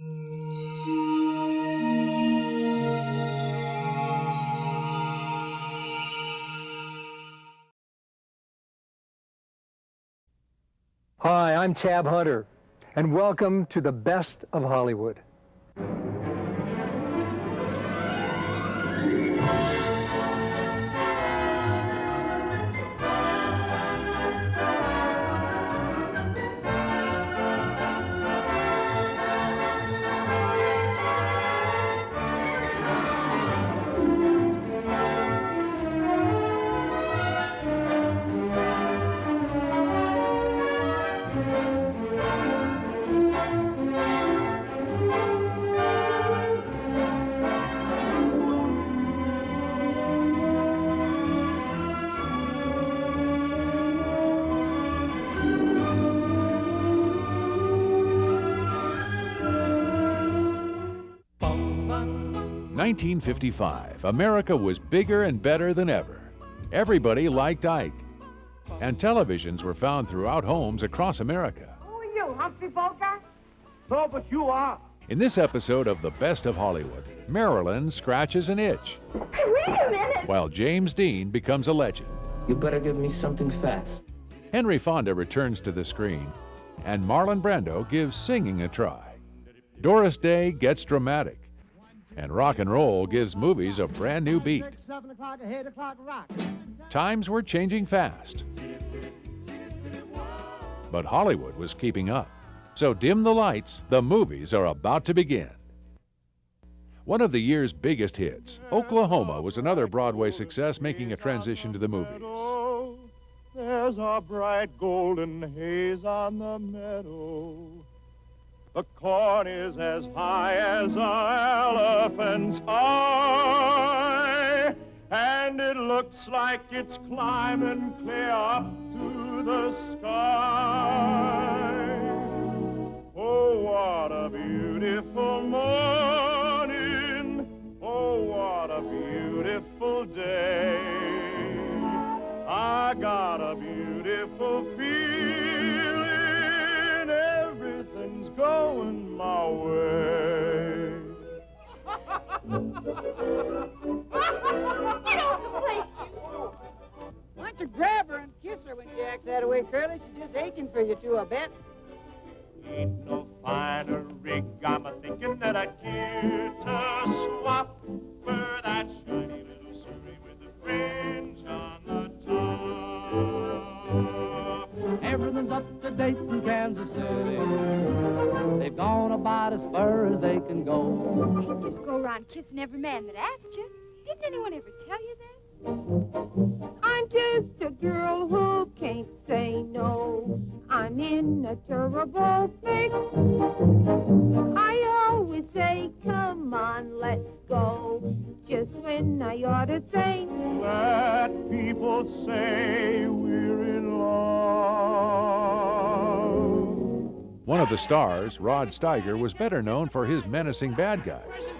Hi, I'm Tab Hunter, and welcome to the Best of Hollywood. In 1955, America was bigger and better than ever. Everybody liked Ike, and televisions were found throughout homes across America. Who are you, Humphrey Bogart? No, but you are. In this episode of The Best of Hollywood, Marilyn scratches an itch, Hey, wait a minute! while James Dean becomes a legend. You better give me something fast. Henry Fonda returns to the screen, and Marlon Brando gives singing a try. Doris Day gets dramatic, and rock and roll gives movies a brand new beat. 7 o'clock, 8 o'clock, rock. Times were changing fast, but Hollywood was keeping up. So dim the lights, the movies are about to begin. One of the year's biggest hits, Oklahoma, was another Broadway success, making a transition to the movies. There's a bright golden haze on the meadow. The corn is as high as an elephant's eye, and it looks like it's climbing clear up to the sky. Oh, what a beautiful morning. Oh, what a beautiful day. I got a beautiful feeling. Everything's going my way. Get off the place, you! Why don't you grab her and kiss her when she acts that way, Curly? She's just aching for you two, I bet. Ain't no finer rig, I'm a-thinking that I'd care to swap for that shiny little Surrey with the fringe on the top. Everything's up to date in Kansas City. They've gone about as far as they can go. You just go around kissing every man that asked you. Didn't anyone ever tell you that? I'm just a girl who can't say no. I'm in a terrible fix. I always say, come on, let's go. Just when I ought to say, Let people say we're in love. One of the stars, Rod Steiger, was better known for his menacing bad guys.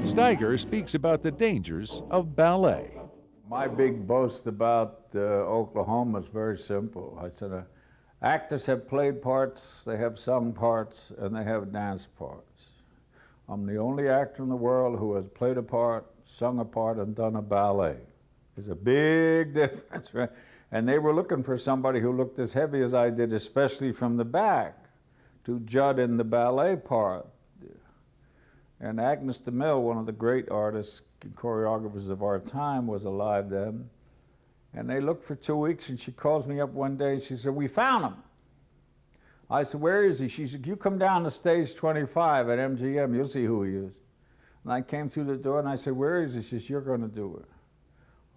Steiger speaks about the dangers of ballet. My big boast about Oklahoma is very simple. I said, actors have played parts, they have sung parts, and they have danced parts. I'm the only actor in the world who has played a part, sung a part, and done a ballet. There's a big difference, right? And they were looking for somebody who looked as heavy as I did, especially from the back, to jut in the ballet part. And Agnes DeMille, one of the great artists and choreographers of our time, was alive then. And they looked for 2 weeks, and she calls me up one day, she said, we found him. I said, where is he? She said, you come down to stage 25 at MGM, you'll see who he is. And I came through the door, and I said, where is he? She says, you're going to do it.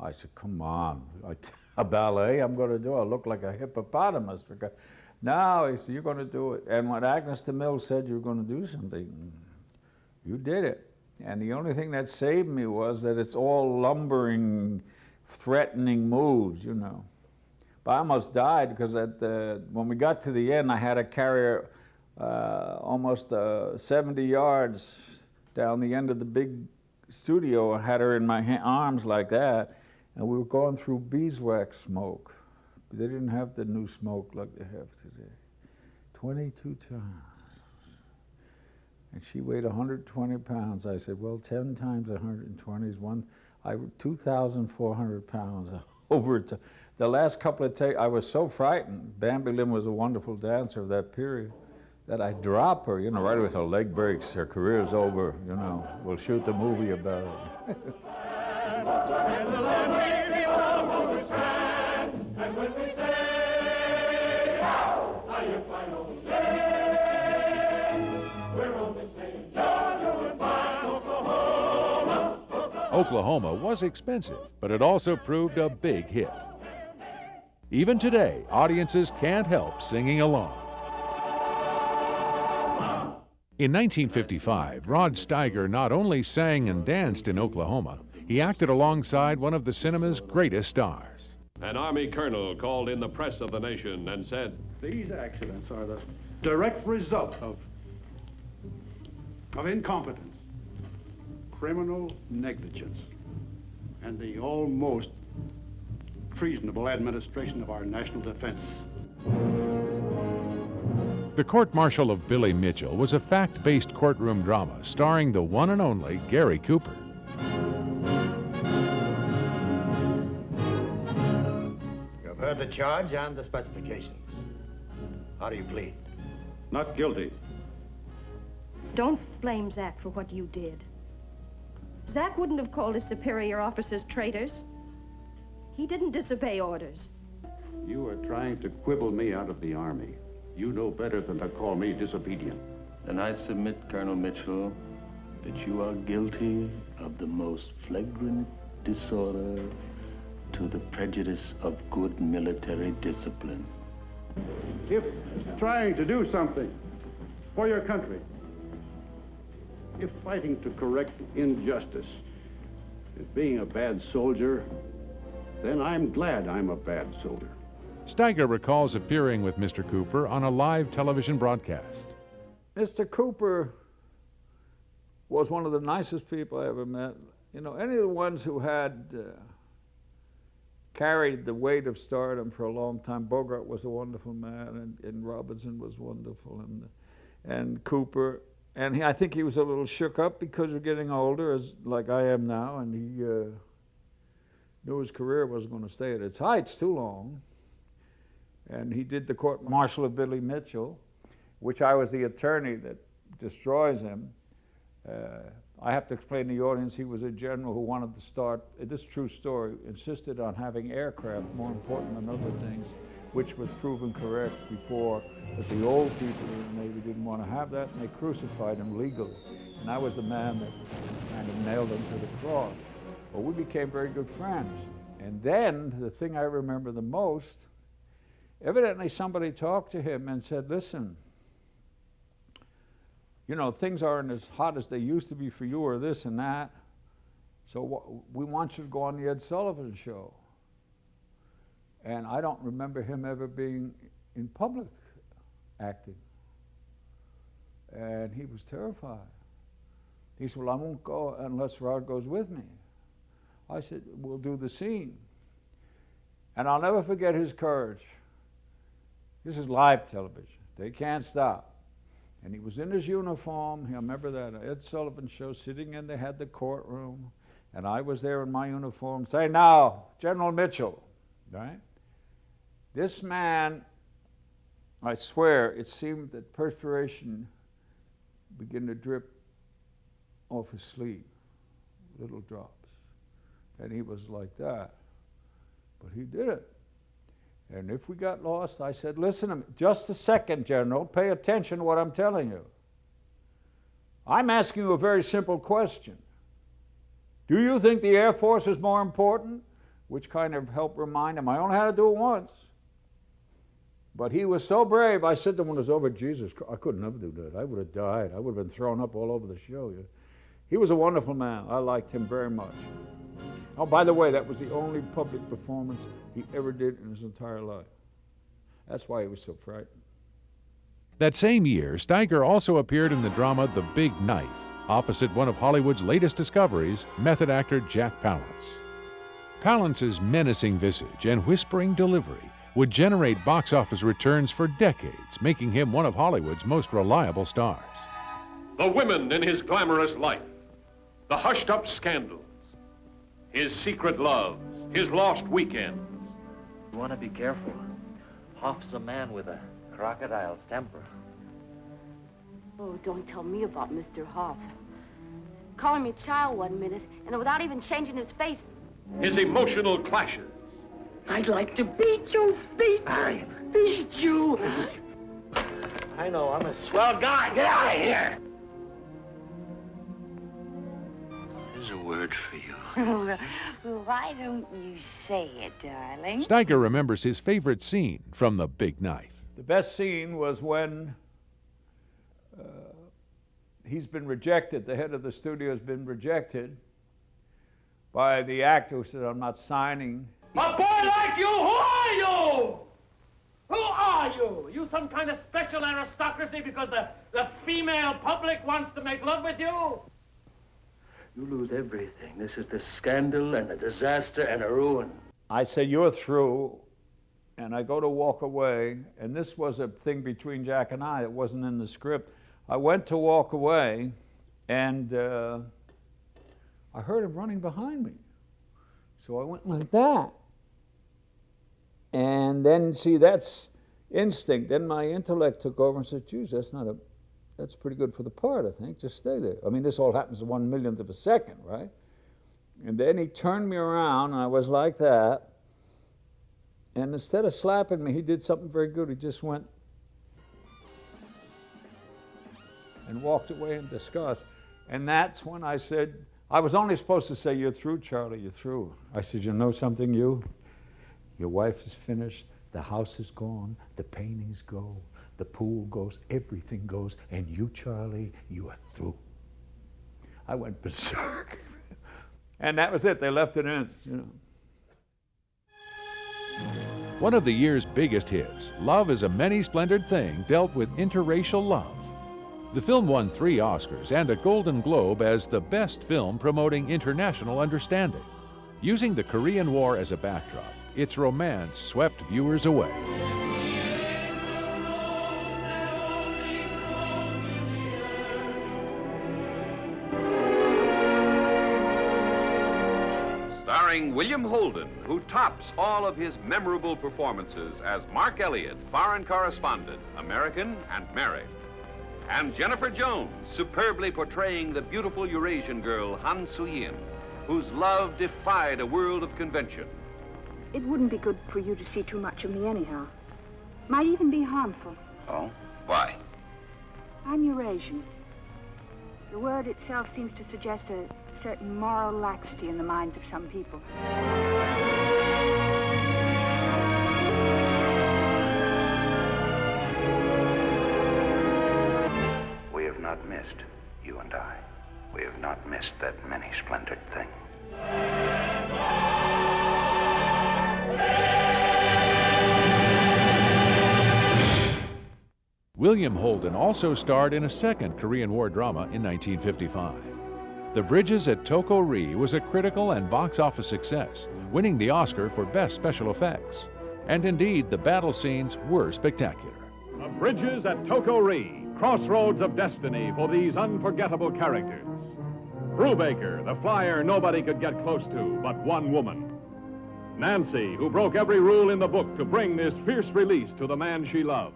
I said, come on, a ballet I'm going to do? I look like a hippopotamus. No, he said, you're going to do it. And when Agnes DeMille said you were going to do something, you did it. And the only thing that saved me was that it's all lumbering, threatening moves, you know. But I almost died because when we got to the end, I had to carry her almost 70 yards down the end of the big studio. I had her in my arms like that, and we were going through beeswax smoke. They didn't have the new smoke like they have today. 22 times. And she weighed 120 pounds. I said, well, 10 times 120 is 2,400 pounds over the last couple of takes. I was so frightened. Bambi Lynn was a wonderful dancer of that period that I drop her, you know, right with her leg breaks. Her career's over, you know. We'll shoot the movie about it. Oklahoma was expensive, but it also proved a big hit. Even today, audiences can't help singing along. In 1955, Rod Steiger not only sang and danced in Oklahoma, he acted alongside one of the cinema's greatest stars. An Army colonel called in the press of the nation and said, "These accidents are the direct result of incompetence, criminal negligence, and the almost treasonable administration of our national defense." The Court-Martial of Billy Mitchell was a fact-based courtroom drama starring the one and only Gary Cooper. You've heard the charge and the specifications. How do you plead? Not guilty. Don't blame Zach for what you did. Zach wouldn't have called his superior officers traitors. He didn't disobey orders. You are trying to quibble me out of the Army. You know better than to call me disobedient. Then I submit, Colonel Mitchell, that you are guilty of the most flagrant disorder to the prejudice of good military discipline. If trying to do something for your country, if fighting to correct injustice is being a bad soldier, then I'm glad I'm a bad soldier. Steiger recalls appearing with Mr. Cooper on a live television broadcast. Mr. Cooper was one of the nicest people I ever met. You know, any of the ones who had carried the weight of stardom for a long time. Bogart was a wonderful man, and Robinson was wonderful, and Cooper. And I think he was a little shook up because of getting older, like I am now, and he knew his career wasn't going to stay at its heights too long. And he did the Court-Martial of Billy Mitchell, which I was the attorney that destroys him. I have to explain to the audience, he was a general who wanted to start, this is a true story, insisted on having aircraft more important than other things, which was proven correct before, but the old people in the Navy didn't want to have that, and they crucified him legally. And I was the man that kind of nailed him to the cross. Well, we became very good friends. And then, the thing I remember the most, evidently somebody talked to him and said, listen, you know, things aren't as hot as they used to be for you or this and that, so we want you to go on the Ed Sullivan Show. And I don't remember him ever being in public acting. And he was terrified. He said, well, I won't go unless Rod goes with me. I said, we'll do the scene. And I'll never forget his courage. This is live television. They can't stop. And he was in his uniform. I remember that Ed Sullivan Show, sitting in, they had the courtroom, and I was there in my uniform saying, now, General Mitchell, right? This man, I swear, it seemed that perspiration began to drip off his sleeve, little drops. And he was like that. But he did it. And if we got lost, I said, listen to me, just a second, General, pay attention to what I'm telling you. I'm asking you a very simple question. Do you think the Air Force is more important? Which kind of helped remind him, I only had to do it once. But he was so brave, I said to him when it was over, Jesus, I could never do that. I would have died. I would have been thrown up all over the show. He was a wonderful man. I liked him very much. Oh, by the way, that was the only public performance he ever did in his entire life. That's why he was so frightened. That same year, Steiger also appeared in the drama The Big Knife, opposite one of Hollywood's latest discoveries, method actor Jack Palance. Palance's menacing visage and whispering delivery would generate box office returns for decades, making him one of Hollywood's most reliable stars. The women in his glamorous life, the hushed-up scandals, his secret loves, his lost weekends. You want to be careful. Hoff's a man with a crocodile's temper. Oh, don't tell me about Mr. Hoff. Calling me child one minute, and without even changing his face. His emotional clashes. I'd like to beat you. Beat you. I know, I'm a swell guy. Get out of here! There's a word for you. Why don't you say it, darling? Steiger remembers his favorite scene from The Big Knife. The best scene was when he's been rejected, the head of the studio has been rejected by the actor who said, I'm not signing. A boy like you, who are you? Who are you? You some kind of special aristocracy because the female public wants to make love with you? You lose everything. This is the scandal and a disaster and a ruin. I say, you're through, and I go to walk away, and this was a thing between Jack and I. It wasn't in the script. I went to walk away, and I heard him running behind me. So I went like that. And then, see, that's instinct. Then my intellect took over and said, geez, that's pretty good for the part, I think. Just stay there. I mean, this all happens in 1/1,000,000th of a second, right? And then he turned me around, and I was like that. And instead of slapping me, he did something very good. He just went and walked away in disgust. And that's when I said, I was only supposed to say, you're through, Charlie, you're through. I said, you know something, your wife is finished, the house is gone, the paintings go, the pool goes, everything goes, and you, Charlie, you are through. I went berserk. And that was it, they left it in, you know. One of the year's biggest hits, Love is a Many-Splendored Thing, dealt with interracial love. The film won 3 Oscars and a Golden Globe as the best film promoting international understanding. Using the Korean War as a backdrop, its romance swept viewers away. Starring William Holden, who tops all of his memorable performances as Mark Elliott, foreign correspondent, American and married. And Jennifer Jones, superbly portraying the beautiful Eurasian girl, Han Soo-yin, whose love defied a world of convention. It wouldn't be good for you to see too much of me anyhow. Might even be harmful. Oh? Why? I'm Eurasian. The word itself seems to suggest a certain moral laxity in the minds of some people. We have not missed, you and I. We have not missed that many-splendored thing. William Holden also starred in a second Korean War drama in 1955. The Bridges at Toko-ri was a critical and box office success, winning the Oscar for Best Special Effects. And indeed, the battle scenes were spectacular. The Bridges at Toko-ri, crossroads of destiny for these unforgettable characters. Brubaker, the flyer nobody could get close to but one woman. Nancy, who broke every rule in the book to bring this fierce release to the man she loved.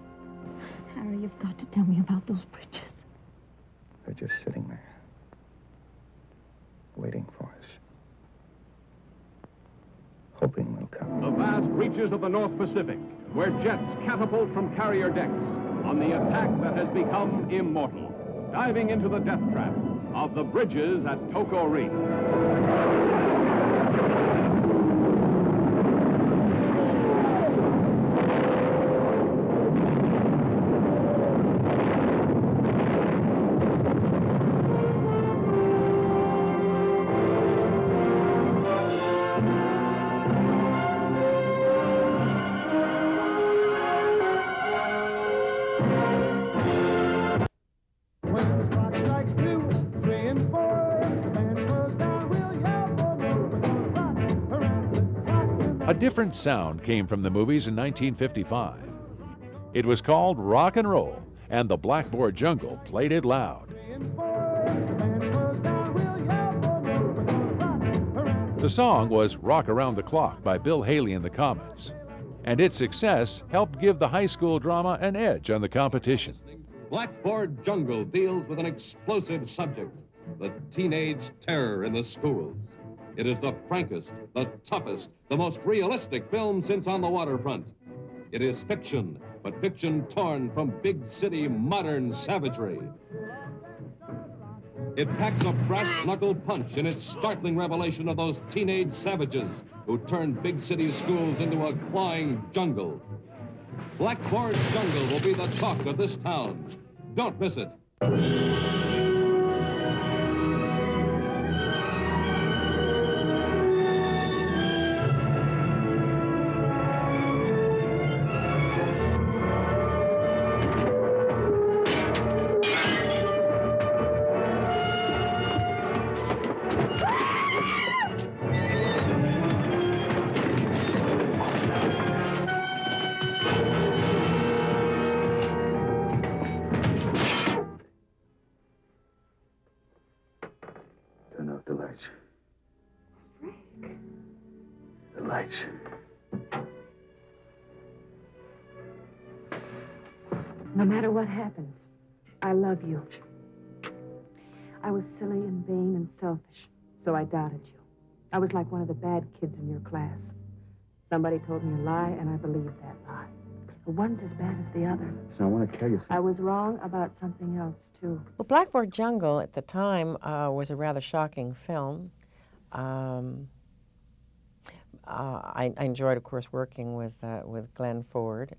Harry, you've got to tell me about those bridges. They're just sitting there, waiting for us, hoping we'll come. The vast reaches of the North Pacific, where jets catapult from carrier decks on the attack that has become immortal, diving into the death trap of the Bridges at Toko-ri. A different sound came from the movies in 1955. It was called Rock and Roll, and the Blackboard Jungle played it loud. The song was Rock Around the Clock by Bill Haley and the Comets, and its success helped give the high school drama an edge on the competition. Blackboard Jungle deals with an explosive subject, the teenage terror in the schools. It is the frankest, the toughest, the most realistic film since On the Waterfront. It is fiction, but fiction torn from big city modern savagery. It packs a brass-knuckle punch in its startling revelation of those teenage savages who turned big city schools into a clawing jungle. Blackboard Jungle will be the talk of this town. Don't miss it. Turn off the lights. The lights. No matter what happens, I love you. I was silly and vain and selfish, so I doubted you. I was like one of the bad kids in your class. Somebody told me a lie, and I believed that lie. The one's as bad as the other. So I want to tell you something. I was wrong about something else, too. Well, Blackboard Jungle at the time was a rather shocking film. I enjoyed, of course, working with Glenn Ford.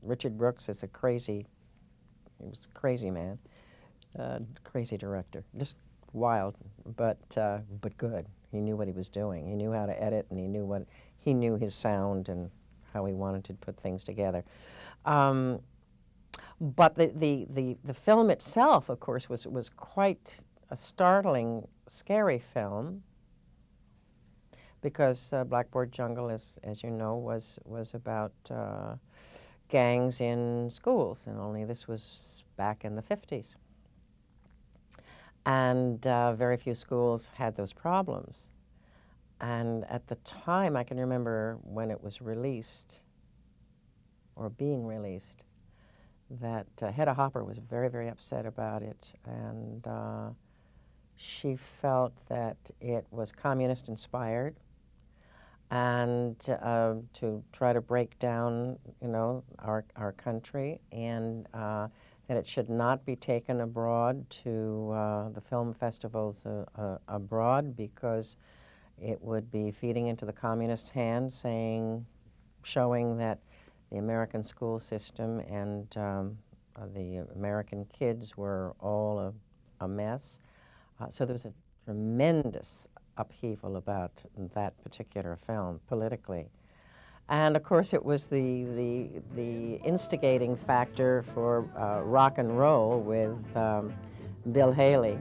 Richard Brooks is he was a crazy man, crazy director, just wild, but good. He knew what he was doing. He knew how to edit, and he knew his sound and how he wanted to put things together. But the film itself, of course, was quite a startling, scary film, because Blackboard Jungle, as you know, was about gangs in schools, and only this was back in the 50s. And very few schools had those problems. And at the time, I can remember when it was released, or being released, that Hedda Hopper was very, very upset about it, and she felt that it was communist-inspired, and to try to break down, our country, and that it should not be taken abroad to the film festivals abroad, because it would be feeding into the communist hand, showing that the American school system and the American kids were all a mess. So there was a tremendous upheaval about that particular film politically. And of course it was the instigating factor for rock and roll with Bill Haley,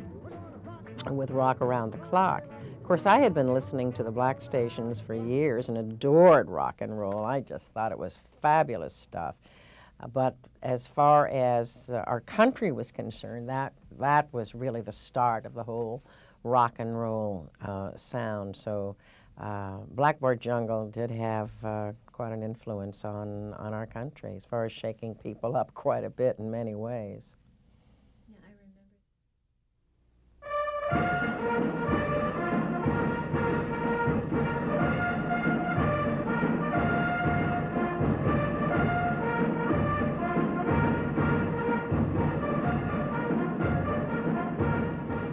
with Rock Around the Clock. Of course, I had been listening to the black stations for years and adored rock and roll. I just thought it was fabulous stuff. But as far as our country was concerned, that was really the start of the whole rock and roll sound. So Blackboard Jungle did have quite an influence on our country, as far as shaking people up quite a bit in many ways. Yeah, I remember.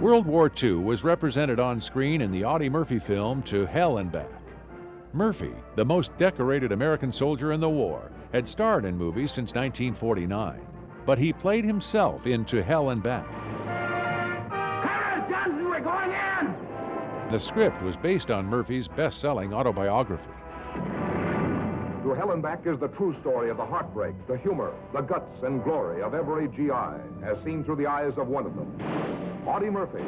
World War II was represented on screen in the Audie Murphy film To Hell and Back. Murphy, the most decorated American soldier in the war, had starred in movies since 1949, but he played himself in To Hell and Back. Harris Johnson, we're going in! The script was based on Murphy's best-selling autobiography. To Hell and Back is the true story of the heartbreak, the humor, the guts and glory of every GI, as seen through the eyes of one of them. Audie Murphy,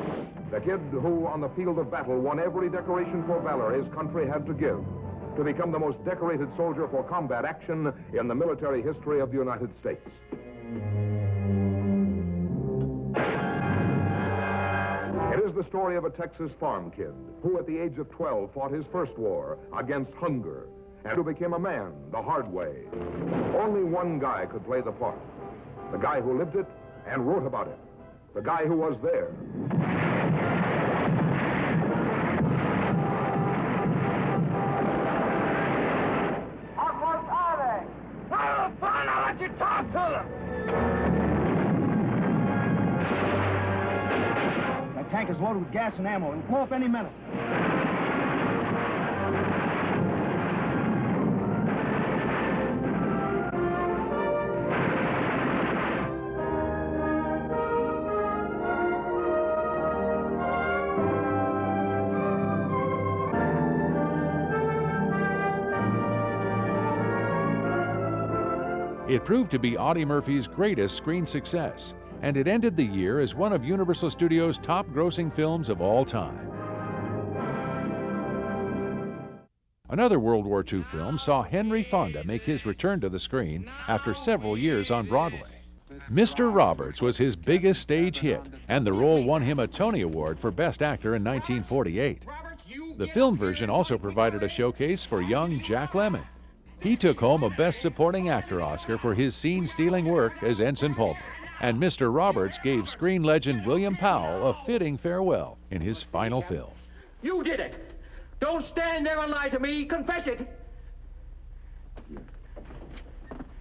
the kid who on the field of battle won every decoration for valor his country had to give. to become the most decorated soldier for combat action in the military history of the United States. It is the story of a Texas farm kid who at the age of 12 fought his first war against hunger and who became a man the hard way. Only one guy could play the part. The guy who lived it and wrote about it. The guy who was there. How close are they? Oh, fine, I'll let you talk to them. That tank is loaded with gas and ammo. It'll blow up any minute. It proved to be Audie Murphy's greatest screen success, and it ended the year as one of Universal Studios' top-grossing films of all time. Another World War II film saw Henry Fonda make his return to the screen after several years on Broadway. Mr. Roberts was his biggest stage hit, and the role won him a Tony Award for Best Actor in 1948. The film version also provided a showcase for young Jack Lemmon. He took home a Best Supporting Actor Oscar for his scene-stealing work as Ensign Pulver. And Mr. Roberts gave screen legend William Powell a fitting farewell in his final film. You did it. Don't stand there and lie to me. Confess it.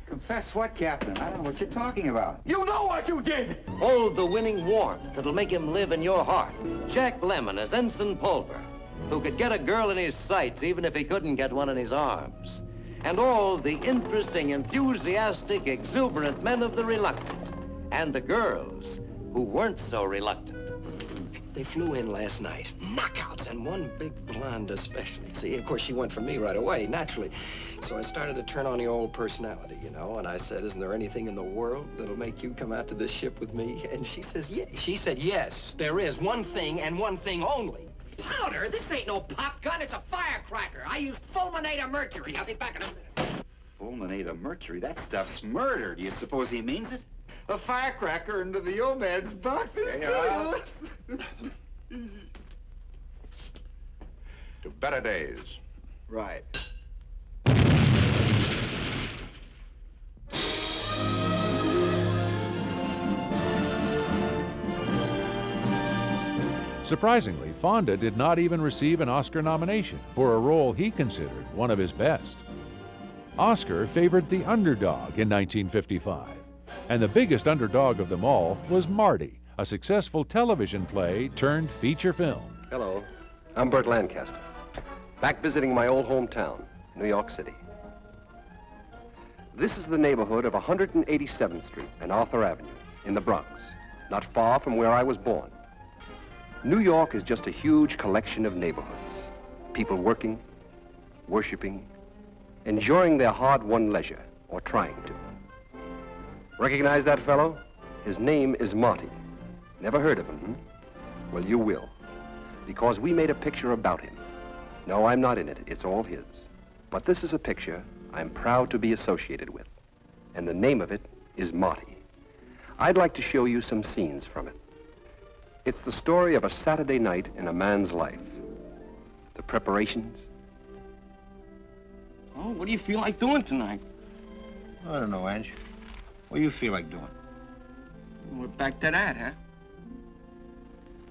Confess what, Captain? I don't know what you're talking about. You know what you did. Hold the winning warmth that'll make him live in your heart. Jack Lemmon as Ensign Pulver, who could get a girl in his sights even if he couldn't get one in his arms. And all the interesting, enthusiastic, exuberant men of the reluctant. And the girls who weren't so reluctant. They flew in last night. Knockouts, and one big blonde especially. See, of course, she went for me right away, naturally. So I started to turn on the old personality, you know, and I said, isn't there anything in the world that'll make you come out to this ship with me? And she says, yeah. She said, yes, there is one thing and one thing only. Powder, this ain't no pop gun, it's a firecracker. I used fulminate of mercury. I'll be back in a minute. Fulminate of mercury? That stuff's murder. Do you suppose he means it? A firecracker into the old man's box. To better days. Right. Surprisingly, Fonda did not even receive an Oscar nomination for a role he considered one of his best. Oscar favored the underdog in 1955, and the biggest underdog of them all was Marty, a successful television play turned feature film. Hello, I'm Burt Lancaster, back visiting my old hometown, New York City. This is the neighborhood of 187th Street and Arthur Avenue in the Bronx, not far from where I was born. New York is just a huge collection of neighborhoods. People working, worshiping, enjoying their hard-won leisure, or trying to. Recognize that fellow? His name is Marty. Never heard of him, hmm? Well, you will, because we made a picture about him. No, I'm not in it. It's all his. But this is a picture I'm proud to be associated with, and the name of it is Marty. I'd like to show you some scenes from it. It's the story of a Saturday night in a man's life. The preparations. Oh, what do you feel like doing tonight? I don't know, Ange. What do you feel like doing? We're back to that, huh?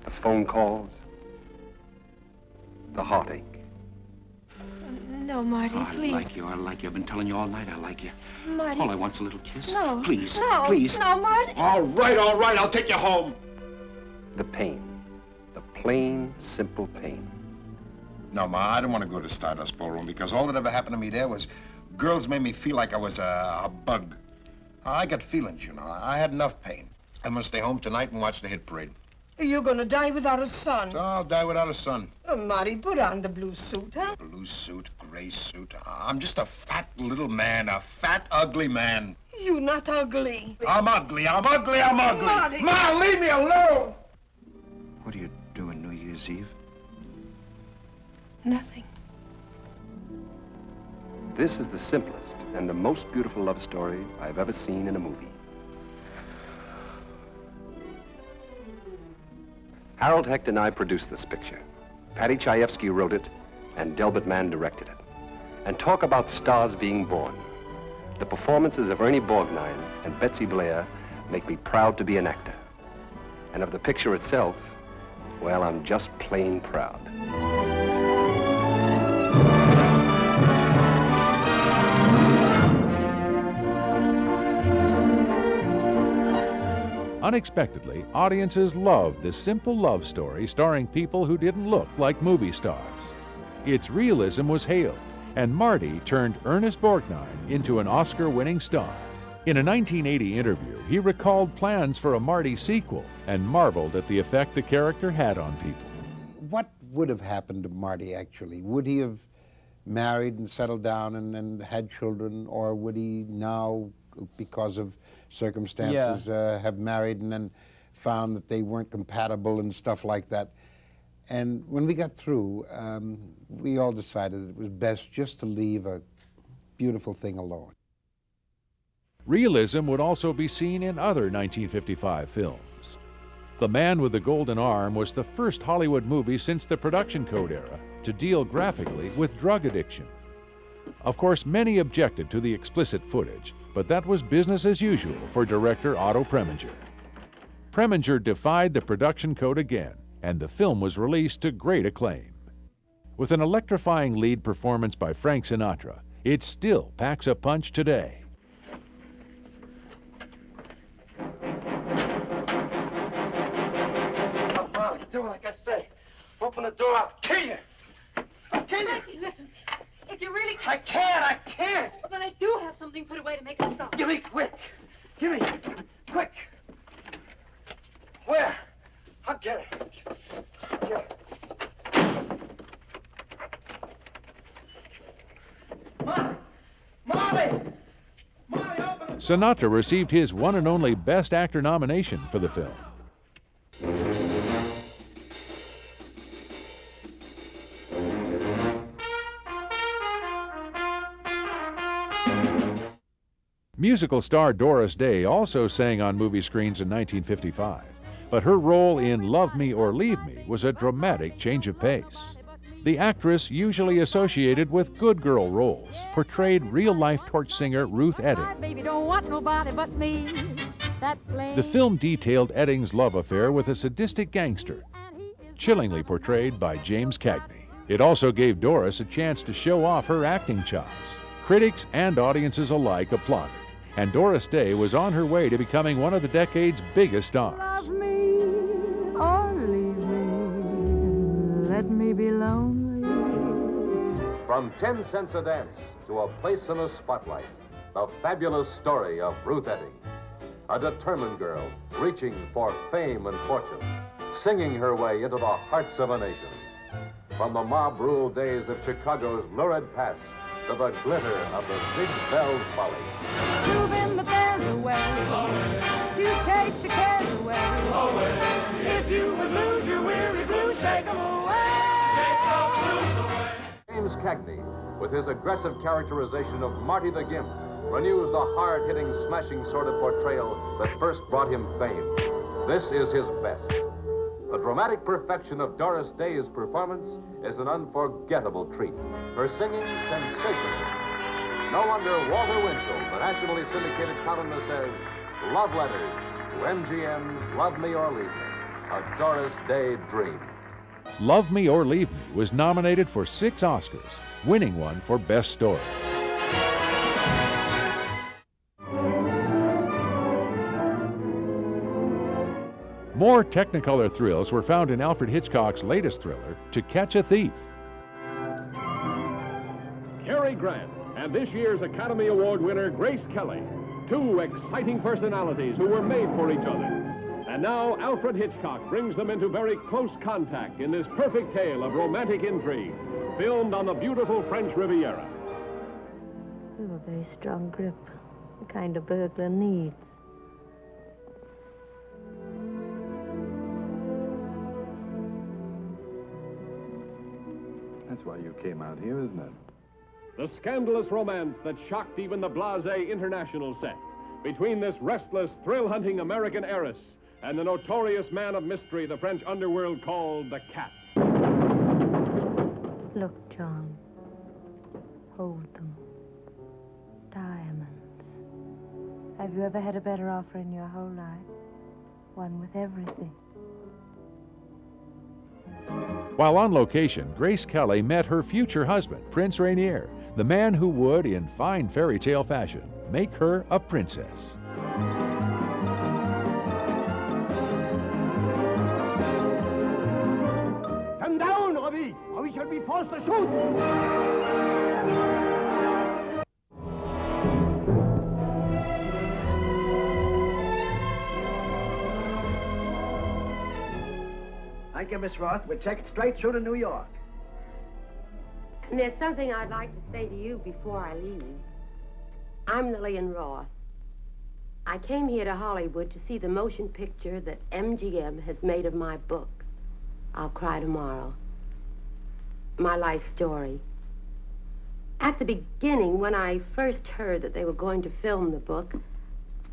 The phone calls. The heartache. No, Marty, please. I like you. I've been telling you all night I like you. Marty. All I want's a little kiss. No. Please. No. Please. No, Marty. All right, I'll take you home. The pain. The plain, simple pain. No, Ma, I don't want to go to Stardust Ballroom because all that ever happened to me there was girls made me feel like I was a bug. I got feelings, you know. I had enough pain. I'm going to stay home tonight and watch the hit parade. You're gonna die without a son. So I'll die without a son. Oh, Marty, put on the blue suit, huh? Blue suit, gray suit. I'm just a fat little man, a fat, ugly man. You not ugly. I'm ugly. Marty. Ma, leave me alone! What are you doing New Year's Eve? Nothing. this is the simplest and the most beautiful love story I've ever seen in a movie. Harold Hecht and I produced this picture. Patty Chayefsky wrote it, and Delbert Mann directed it. And talk about stars being born. The performances of Ernie Borgnine and Betsy Blair make me proud to be an actor. And of the picture itself, well, I'm just plain proud. Unexpectedly, audiences loved this simple love story starring people who didn't look like movie stars. Its realism was hailed, and Marty turned Ernest Borgnine into an Oscar-winning star. In a 1980 interview, he recalled plans for a Marty sequel and marveled at the effect the character had on people. What would have happened to Marty, actually? Would he have married and settled down and had children, or would he now, because of circumstances, have married and then found that they weren't compatible and stuff like that? And when we got through, we all decided that it was best just to leave a beautiful thing alone. Realism would also be seen in other 1955 films. The Man with the Golden Arm was the first Hollywood movie since the production code era to deal graphically with drug addiction. Of course, many objected to the explicit footage, but that was business as usual for director Otto Preminger. Preminger defied the production code again, and the film was released to great acclaim. With an electrifying lead performance by Frank Sinatra, it still packs a punch today. Do like I say. Open the door, I'll kill you. I'll kill you. Frankie, listen. If you really I can't. Well, then I do have something put away to make it stop. Give me quick. Give me. Quick. Where? I'll get it. Get it. Molly, open. Sinatra received his one and only Best Actor nomination for the film. Musical star Doris Day also sang on movie screens in 1955, but her role in Love Me or Leave Me was a dramatic change of pace. The actress, usually associated with good girl roles, portrayed real-life torch singer Ruth Edding. Baby don't want nobody but me. That's plain. The film detailed Edding's love affair with a sadistic gangster, chillingly portrayed by James Cagney. It also gave Doris a chance to show off her acting chops. Critics and audiences alike applauded, and Doris Day was on her way to becoming one of the decade's biggest stars. Love me or leave me. Let me be lonely. From 10 cents a dance to a place in the spotlight, the fabulous story of Ruth Edding, a determined girl reaching for fame and fortune, singing her way into the hearts of a nation. From the mob-ruled days of Chicago's lurid past to the glitter of the Ziegfeld Follies. Proving that there's a way to chase your cares away. If you would lose your weary blues, shake them away. James Cagney, with his aggressive characterization of Marty the Gimp, renews the hard-hitting, smashing sort of portrayal that first brought him fame. This is his best. The dramatic perfection of Doris Day's performance is an unforgettable treat. Her singing, sensational. No wonder Walter Winchell, the nationally syndicated columnist, says, love letters to MGM's Love Me or Leave Me, a Doris Day dream. Love Me or Leave Me was nominated for 6 Oscars, winning one for Best Story. More Technicolor thrills were found in Alfred Hitchcock's latest thriller, To Catch a Thief. Cary Grant and this year's Academy Award winner Grace Kelly, 2 exciting personalities who were made for each other. And now Alfred Hitchcock brings them into very close contact in this perfect tale of romantic intrigue, filmed on the beautiful French Riviera. You have a very strong grip, the kind a burglar needs. That's why you came out here, isn't it? the scandalous romance that shocked even the blasé international set between this restless, thrill-hunting American heiress and the notorious man of mystery the French underworld called the Cat. Look, John. Hold them. Diamonds. Have you ever had a better offer in your whole life? One with everything. While on location, Grace Kelly met her future husband, Prince Rainier, the man who would, in fine fairy tale fashion, make her a princess. Come down, Robbie, or we shall be forced to shoot. Thank you, Miss Roth. We'll take it straight through to New York. And there's something I'd like to say to you before I leave. I'm Lillian Roth. I came here to Hollywood to see the motion picture that MGM has made of my book, I'll Cry Tomorrow. My life story. At the beginning, when I first heard that they were going to film the book,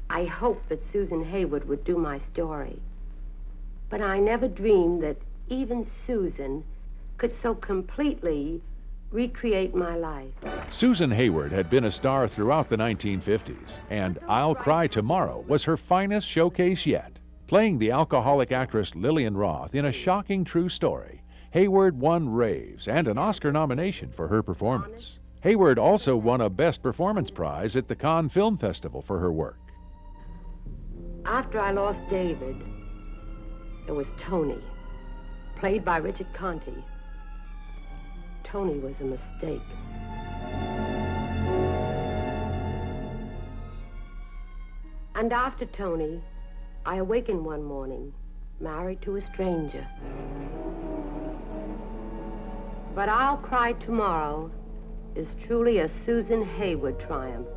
I hoped that Susan Hayward would do my story. But I never dreamed that even Susan could so completely recreate my life. Susan Hayward had been a star throughout the 1950s, and I'll Cry Tomorrow was her finest showcase yet. Playing the alcoholic actress Lillian Roth in a shocking true story, Hayward won raves and an Oscar nomination for her performance. Hayward also won a Best Performance Prize at the Cannes Film Festival for her work. After I lost David, there was Tony, played by Richard Conte. Tony was a mistake. And after Tony, I awakened one morning, married to a stranger. But I'll Cry Tomorrow is truly a Susan Hayward triumph.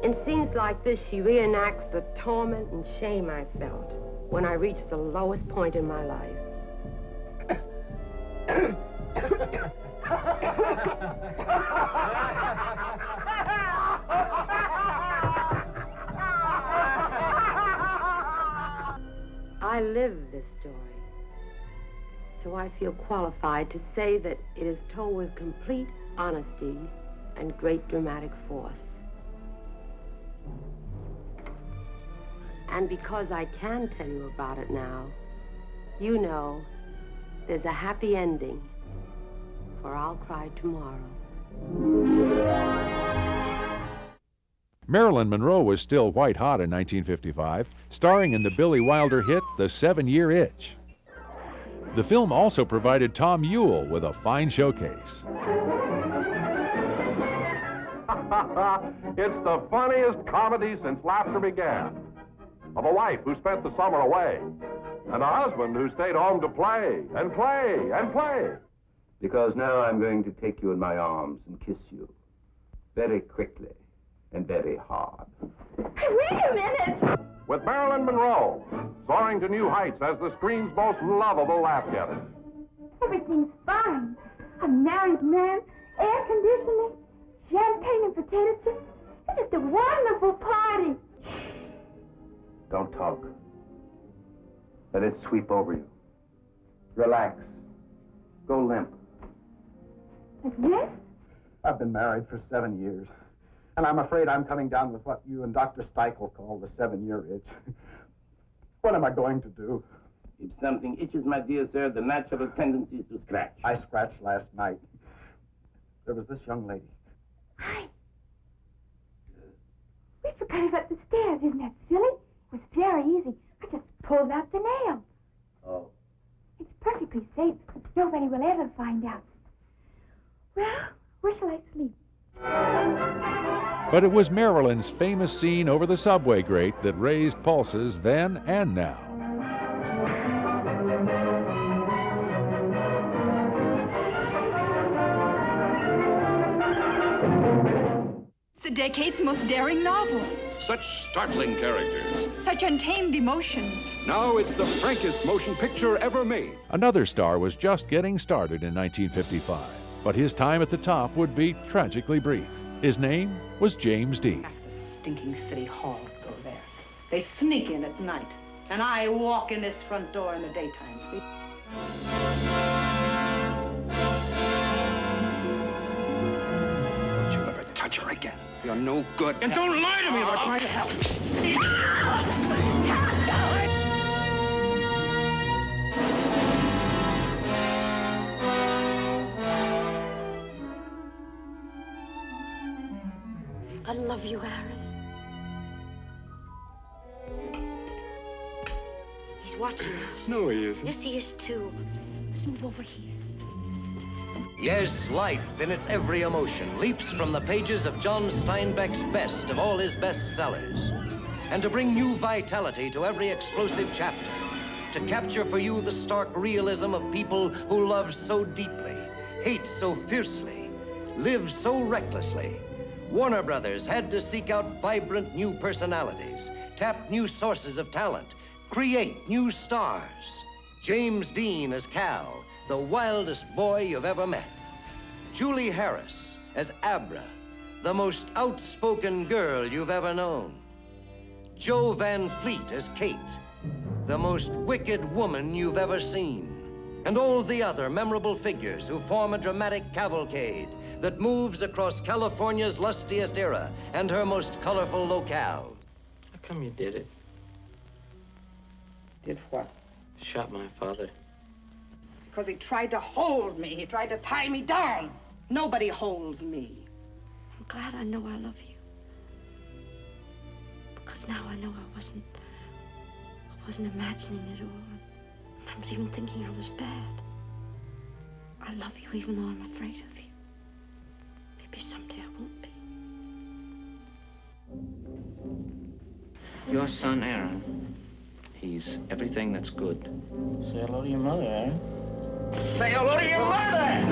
In scenes like this, she reenacts the torment and shame I felt when I reached the lowest point in my life. I live this story, so I feel qualified to say that it is told with complete honesty and great dramatic force. And because I can tell you about it now, you know there's a happy ending for I'll Cry Tomorrow. Marilyn Monroe was still white hot in 1955, starring in the Billy Wilder hit The 7-Year Itch. The film also provided Tom Ewell with a fine showcase. It's the funniest comedy since laughter began. Of a wife who spent the summer away, and a husband who stayed home to play and play and play. Because now I'm going to take you in my arms and kiss you. Very quickly and very hard. Wait a minute! With Marilyn Monroe, soaring to new heights as the screen's most lovable laugh getter. Everything's fine. A married man, air conditioning, champagne and potato chips. It's just a wonderful party. Don't talk. Let it sweep over you. Relax. Go limp. Yes? I've been married for 7 years, and I'm afraid I'm coming down with what you and Dr. Steichel call the 7-year itch. What am I going to do? If something itches, my dear sir, the natural tendency is to scratch. I scratched last night. There was this young lady. Hi. We forgot about the stairs. Isn't that silly? It was very easy. I just pulled out the nail. Oh. It's perfectly safe. Nobody will ever find out. Well, where shall I sleep? But it was Marilyn's famous scene over the subway grate that raised pulses then and now. It's the decade's most daring novel. Such startling characters. Such untamed emotions. Now it's the frankest motion picture ever made. Another star was just getting started in 1955. But his time at the top would be tragically brief. His name was James Dean. The stinking city hall go there. They sneak in at night, and I walk in this front door in the daytime, see? Don't you ever touch her again. You're no good. And don't lie to me about trying to help. I love you, Aaron. He's watching us. No, he isn't. Yes, he is, too. Let's move over here. Yes, life in its every emotion leaps from the pages of John Steinbeck's best of all his bestsellers. And to bring new vitality to every explosive chapter, to capture for you the stark realism of people who love so deeply, hate so fiercely, live so recklessly, Warner Brothers had to seek out vibrant new personalities, tap new sources of talent, create new stars. James Dean as Cal, the wildest boy you've ever met. Julie Harris as Abra, the most outspoken girl you've ever known. Jo Van Fleet as Kate, the most wicked woman you've ever seen. And all the other memorable figures who form a dramatic cavalcade that moves across California's lustiest era and her most colorful locale. How come you did it? Did what? Shot my father. Because he tried to hold me. He tried to tie me down. Nobody holds me. I'm glad I know I love you. Because now I know I wasn't imagining it all. I was even thinking I was bad. I love you even though I'm afraid of you. Maybe someday I won't be. Your son, Aaron, he's everything that's good. Say hello to your mother, Aaron. Say hello to your mother!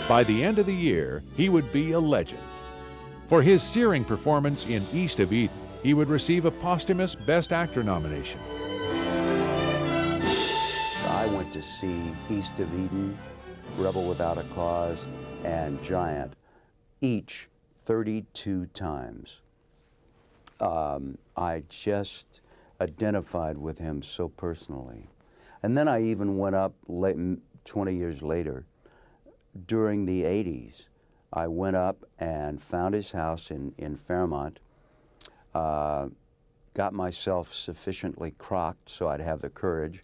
By the end of the year, he would be a legend. For his searing performance in East of Eden, he would receive a posthumous Best Actor nomination. I went to see East of Eden, Rebel Without a Cause, and Giant, each 32 times. I just identified with him so personally. And then I even went up 20 years later, during the 80s, I went up and found his house in Fairmont, got myself sufficiently crocked so I'd have the courage,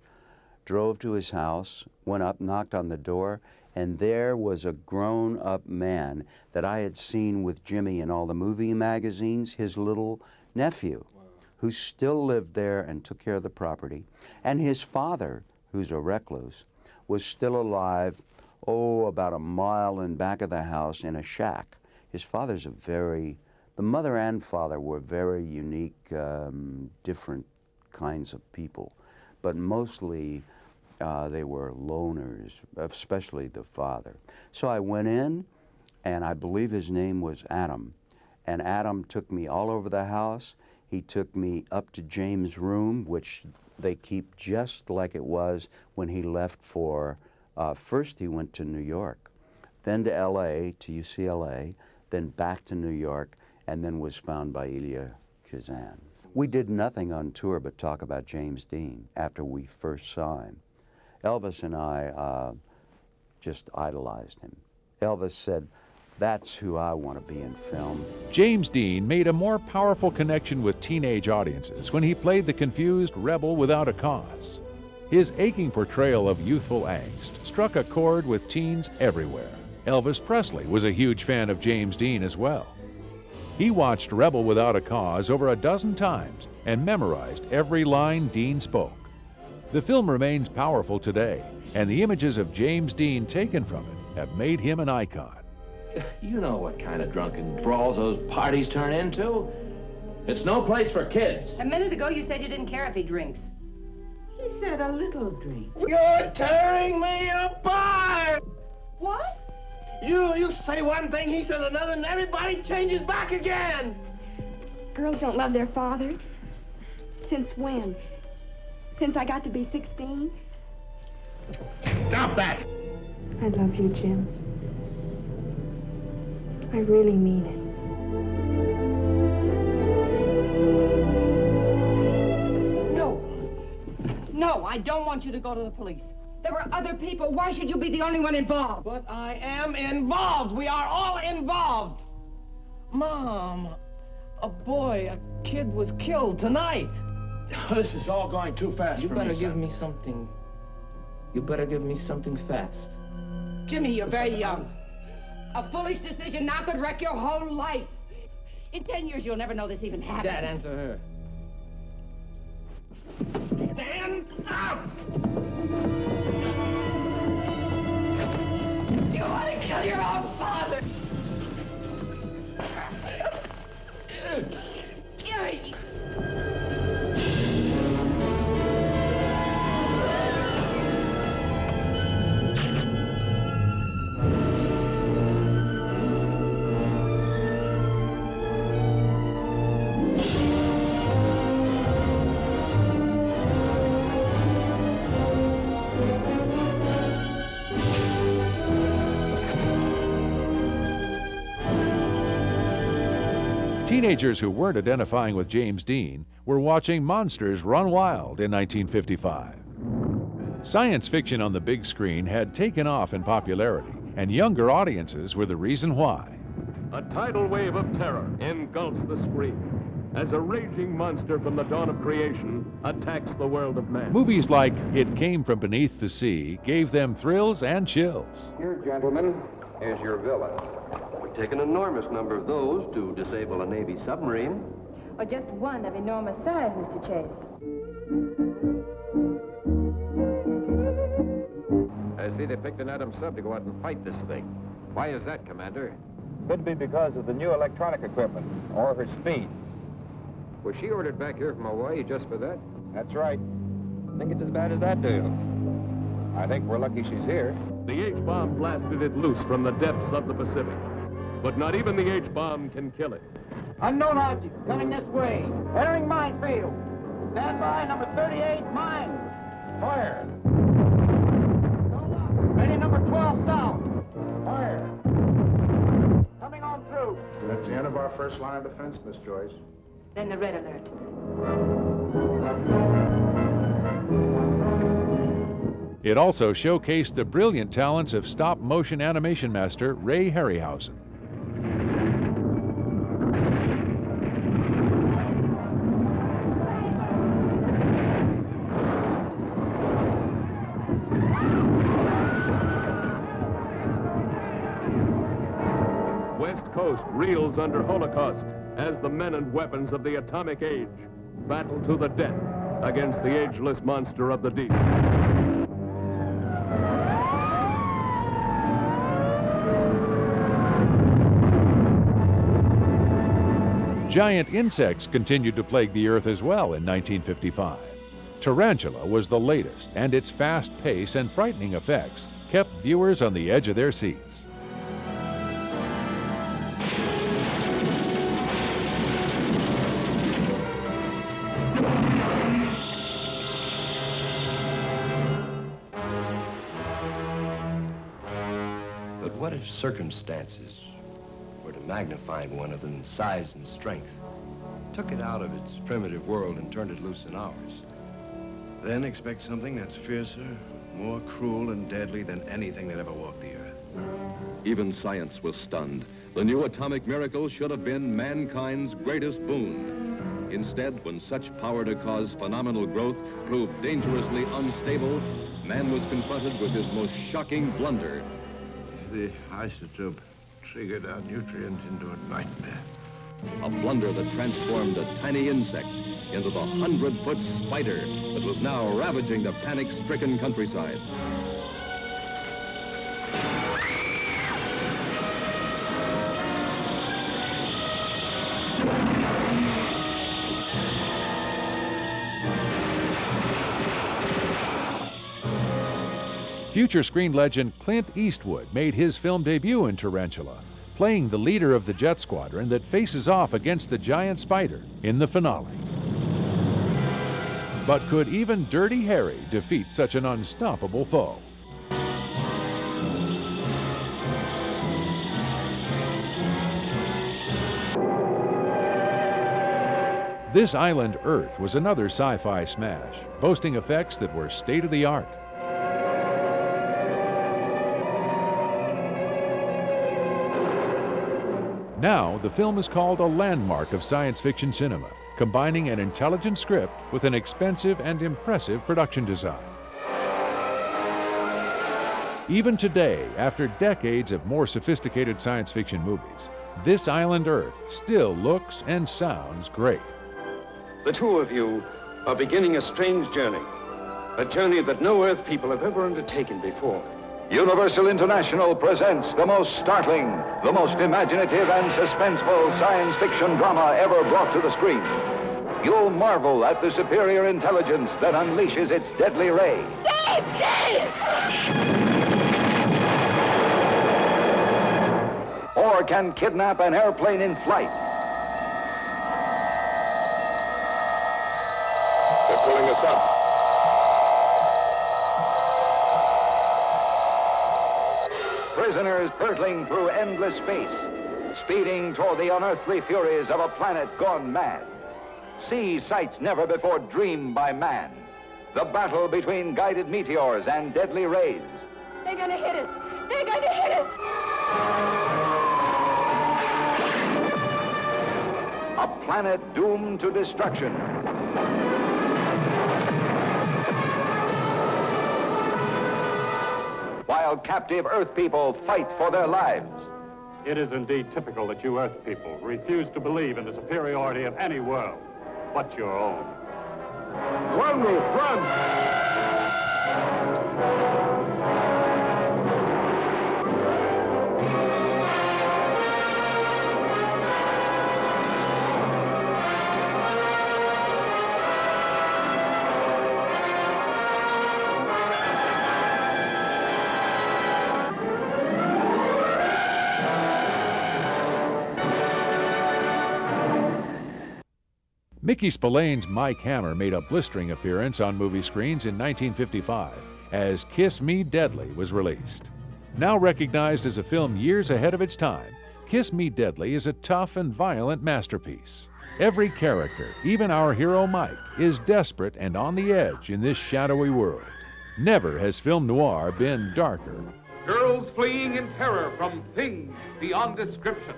drove to his house, went up, knocked on the door, and there was a grown-up man that I had seen with Jimmy in all the movie magazines, his little nephew, who still lived there and took care of the property. And his father, who's a recluse, was still alive, about a mile in back of the house in a shack. His father's the mother and father were very unique, different kinds of people, but mostly they were loners, especially the father. So I went in, and I believe his name was Adam, and Adam took me all over the house. He took me up to James' room, which they keep just like it was when he left for, first he went to New York, then to LA, to UCLA, then back to New York, and then was found by Elia Kazan. We did nothing on tour but talk about James Dean after we first saw him. Elvis and I just idolized him. Elvis said, "That's who I want to be in film." James Dean made a more powerful connection with teenage audiences when he played the confused rebel without a cause. His aching portrayal of youthful angst struck a chord with teens everywhere. Elvis Presley was a huge fan of James Dean as well. He watched Rebel Without a Cause over a dozen times and memorized every line Dean spoke. The film remains powerful today, and the images of James Dean taken from it have made him an icon. You know what kind of drunken brawls those parties turn into. It's no place for kids. A minute ago, you said you didn't care if he drinks. He said a little drink. You're tearing me apart! What? You say one thing, he says another, and everybody changes back again! Girls don't love their father. Since when? Since I got to be 16? Stop that! I love you, Jim. I really mean it. No, I don't want you to go to the police. There were other people. Why should you be the only one involved? But I am involved. We are all involved. Mom, a kid was killed tonight. This is all going too fast for me, You better son. give me something. You better give me something fast. Jimmy, you're very young. A foolish decision now could wreck your whole life. In 10 years, you'll never know this even happened. Dad, answer her. Stand up! You want to kill your own father? Gary! Teenagers who weren't identifying with James Dean were watching monsters run wild in 1955. Science fiction on the big screen had taken off in popularity, and younger audiences were the reason why. A tidal wave of terror engulfs the screen as a raging monster from the dawn of creation attacks the world of man. Movies like It Came From Beneath the Sea gave them thrills and chills. Here, gentlemen, is your villain. Would take an enormous number of those to disable a Navy submarine. Or just one of enormous size, Mr. Chase. I see they picked an Adam sub to go out and fight this thing. Why is that, Commander? Could be because of the new electronic equipment, or her speed. Was she ordered back here from Hawaii just for that? That's right. Think it's as bad as that, do you? I think we're lucky she's here. The H-bomb blasted it loose from the depths of the Pacific. But not even the H-bomb can kill it. Unknown object coming this way. Entering minefield. Stand by, number 38, mine. Fire. Ready, number 12, south. Fire. Coming on through. That's the end of our first line of defense, Miss Joyce. Then the red alert. It also showcased the brilliant talents of stop-motion animation master Ray Harryhausen. West Coast reels under Holocaust as the men and weapons of the atomic age battle to the death against the ageless monster of the deep. Giant insects continued to plague the Earth as well in 1955. Tarantula was the latest, and its fast pace and frightening effects kept viewers on the edge of their seats. But what if circumstances were to magnify one of them in size and strength, took it out of its primitive world and turned it loose in ours? Then expect something that's fiercer, more cruel and deadly than anything that ever walked the earth. Even science was stunned. The new atomic miracle should have been mankind's greatest boon. Instead, when such power to cause phenomenal growth proved dangerously unstable, man was confronted with his most shocking blunder. The isotope triggered our nutrients into a nightmare. A blunder that transformed a tiny insect into the 100-foot spider that was now ravaging the panic-stricken countryside. Future screen legend Clint Eastwood made his film debut in Tarantula, playing the leader of the jet squadron that faces off against the giant spider in the finale. But could even Dirty Harry defeat such an unstoppable foe? This Island Earth was another sci-fi smash, boasting effects that were state-of-the-art. Now, the film is called a landmark of science fiction cinema, combining an intelligent script with an expensive and impressive production design. Even today, after decades of more sophisticated science fiction movies, This Island Earth still looks and sounds great. The two of you are beginning a strange journey. A journey that no Earth people have ever undertaken before. Universal International presents the most startling, the most imaginative and suspenseful science fiction drama ever brought to the screen. You'll marvel at the superior intelligence that unleashes its deadly ray. Or can kidnap an airplane in flight. They're pulling us up. Prisoners hurtling through endless space, speeding toward the unearthly furies of a planet gone mad. See sights never before dreamed by man. The battle between guided meteors and deadly rays. They're gonna hit us! They're gonna hit us! A planet doomed to destruction. While captive Earth people fight for their lives. It is indeed typical that you Earth people refuse to believe in the superiority of any world but your own. One roof, run! Mickey Spillane's Mike Hammer made a blistering appearance on movie screens in 1955 as Kiss Me Deadly was released. Now recognized as a film years ahead of its time, Kiss Me Deadly is a tough and violent masterpiece. Every character, even our hero Mike, is desperate and on the edge in this shadowy world. Never has film noir been darker. Girls fleeing in terror from things beyond description.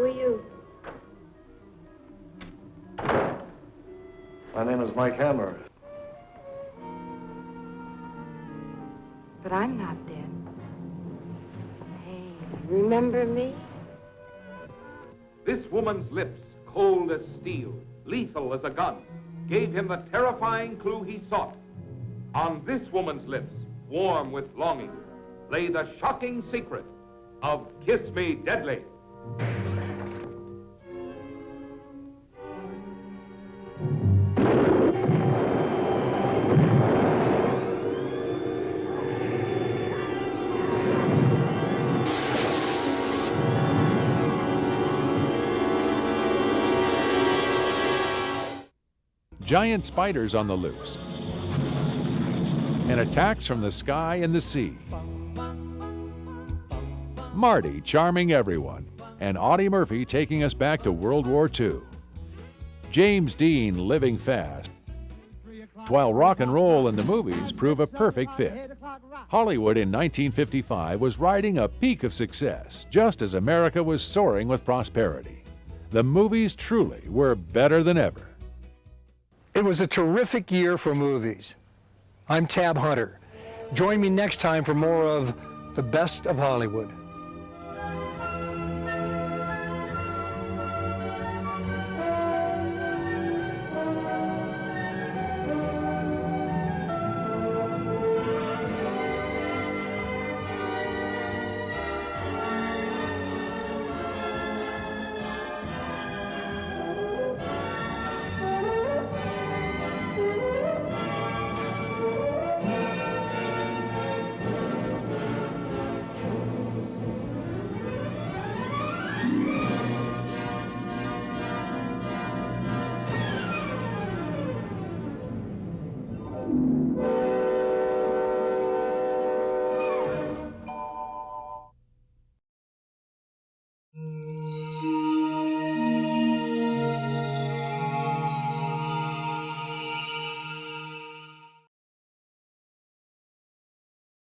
Who are you? My name is Mike Hammer. But I'm not dead. Hey, remember me? This woman's lips, cold as steel, lethal as a gun, gave him the terrifying clue he sought. On this woman's lips, warm with longing, lay the shocking secret of Kiss Me Deadly. Giant spiders on the loose, and attacks from the sky and the sea. Marty charming everyone, and Audie Murphy taking us back to World War II. James Dean living fast, while rock and roll and the movies prove a perfect fit. Hollywood in 1955 was riding a peak of success, just as America was soaring with prosperity. The movies truly were better than ever. It was a terrific year for movies. I'm Tab Hunter. Join me next time for more of The Best of Hollywood.